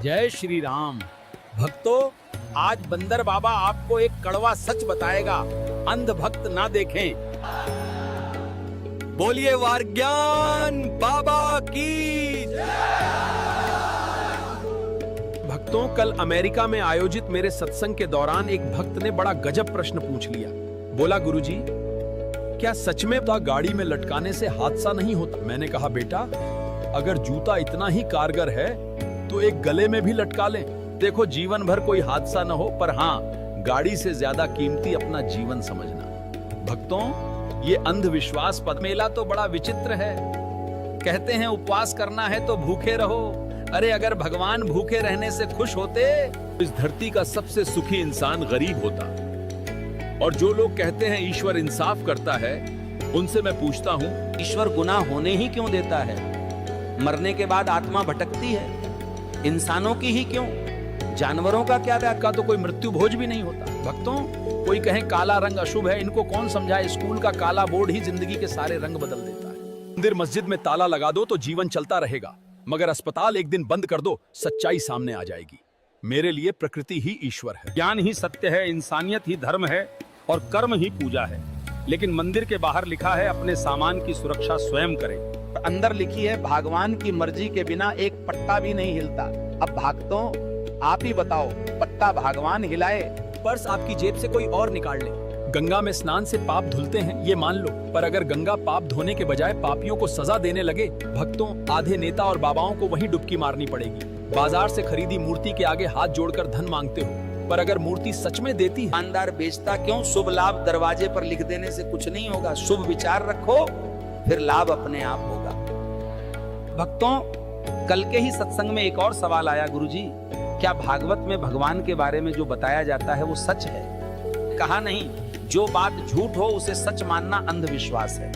जय श्री राम। भक्तों, आज बंदर बाबा आपको एक कड़वा सच बताएगा, अंध भक्त ना देखें। बोलिए वारज्ञान बाबा की। भक्तों, कल अमेरिका में आयोजित मेरे सत्संग के दौरान एक भक्त ने बड़ा गजब प्रश्न पूछ लिया। बोला, गुरुजी, क्या सच में गाड़ी में लटकाने से हादसा नहीं होता? मैंने कहा, बेटा, अगर जूता इतना ही कारगर है तो एक गले में भी लटका लें। देखो, जीवन भर कोई हादसा न हो, पर हाँ, गाड़ी से ज्यादा कीमती अपना जीवन समझना। भक्तों, ये अंधविश्वास पद मेला तो बड़ा विचित्र है। कहते हैं उपवास करना है तो भूखे रहो। अरे, अगर भगवान भूखे रहने से खुश होते तो इस धरती का सबसे सुखी इंसान गरीब होता। और जो लोग कहते हैं ईश्वर इंसाफ करता है, उनसे मैं पूछता हूँ, ईश्वर गुनाह होने ही क्यों देता है? मरने के बाद आत्मा भटकती है, इंसानों की ही क्यों? जानवरों का क्या? का तो कोई मृत्यु भोज भी नहीं होता। भक्तों, कोई कहे काला रंग अशुभ है, इनको कौन समझाए? स्कूल का काला बोर्ड ही जिंदगी के सारे रंग बदल देता है। मंदिर मस्जिद में ताला लगा दो तो जीवन चलता रहेगा, मगर अस्पताल एक दिन बंद कर दो, सच्चाई सामने आ जाएगी। मेरे लिए प्रकृति ही ईश्वर है, ज्ञान ही सत्य है, इंसानियत ही धर्म है और कर्म ही पूजा है। लेकिन मंदिर के बाहर लिखा है, अपने सामान की सुरक्षा स्वयं करें। अंदर लिखी है, भगवान की मर्जी के बिना एक पट्टा भी नहीं हिलता। अब भक्तों, आप ही बताओ, पट्टा भगवान हिलाए? पर्स आपकी जेब से कोई और निकाल ले। गंगा में स्नान से पाप धुलते हैं, ये मान लो, पर अगर गंगा पाप धोने के बजाय पापियों को सजा देने लगे, भक्तों, आधे नेता और बाबाओं को वहीं डुबकी मारनी पड़ेगी। बाजार से खरीदी मूर्ति के आगे हाथ जोड़कर धन मांगते हो, पर अगर मूर्ति सच में देती है। दुकानदार बेचता क्यों? शुभ लाभ दरवाजे पर लिख देने से कुछ नहीं होगा। शुभ विचार रखो, फिर लाभ अपने आप होगा। भक्तों, कल के ही सत्संग में एक और सवाल आया, गुरुजी, क्या भागवत में भगवान के बारे में जो बताया जाता है वो सच है? कहा नहीं, जो बात झूठ हो उसे सच मानना अंधविश्वास है।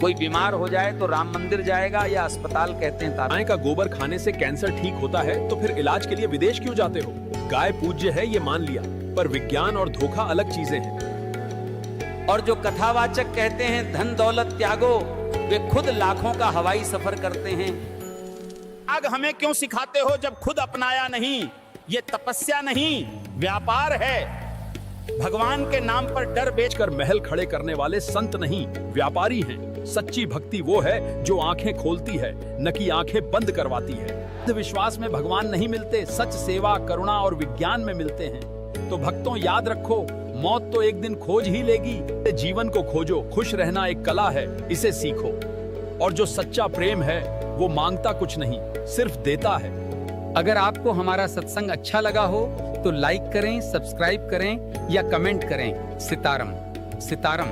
कोई बीमार हो जाए तो राम मंदिर जाएगा या अस्पताल कहते हैं? गाय का गोबर खाने से कैंसर ठीक होता है, तो फिर इलाज के लिए विदेश क्यों जाते हो? गाय पूज्य है, ये मान लिया, पर विज्ञान और धोखा अलग चीजें हैं। और जो कथावाचक कहते हैं धन दौलत त्यागो, वे खुद लाखों का हवाई सफर करते हैं। आग हमें क्यों सिखाते हो जब खुद अपनाया नहीं? ये तपस्या नहीं, व्यापार है। भगवान के नाम पर डर बेचकर महल खड़े करने वाले संत नहीं, व्यापारी हैं। सच्ची भक्ति वो है जो आंखें खोलती है, न कि आंखें बंद करवाती है। अंधविश्वास में भगवान नहीं मिलते, सच, सेवा, करुणा और विज्ञान में मिलते हैं। तो भक्तों, याद रखो, मौत तो एक दिन खोज ही लेगी। जीवन को खोजो, खुश रहना एक कला है, इसे सीखो। और जो सच्चा प्रेम है वो मांगता कुछ नहीं, सिर्फ देता है। अगर आपको हमारा सत्संग अच्छा लगा हो तो लाइक करें, सब्सक्राइब करें या कमेंट करें। सितारम सितारम।